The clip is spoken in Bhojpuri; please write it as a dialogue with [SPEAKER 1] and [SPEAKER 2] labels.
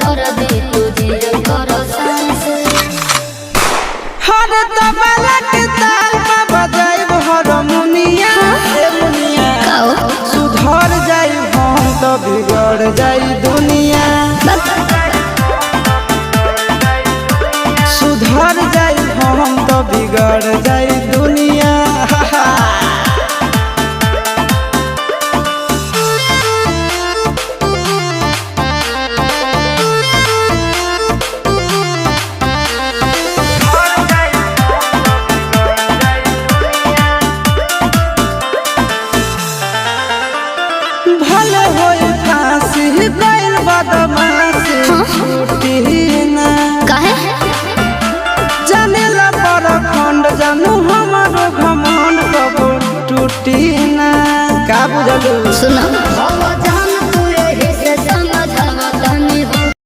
[SPEAKER 1] कर दे तुझे करो सांस
[SPEAKER 2] हर तबला के ताल में बजाइब हारमोनिया ए मुनिया सुधर जाई हम तो बिगड़ जाई दुनिया सुधर जाई हम तो बिगड़ जाई दुनिया भले होई फांसी गइल बदमाशी छूटी ना
[SPEAKER 1] काहे
[SPEAKER 2] जानेला पर खंड जानू हमारो घमंड कबो टूटी ना का बुझलू
[SPEAKER 1] सुनो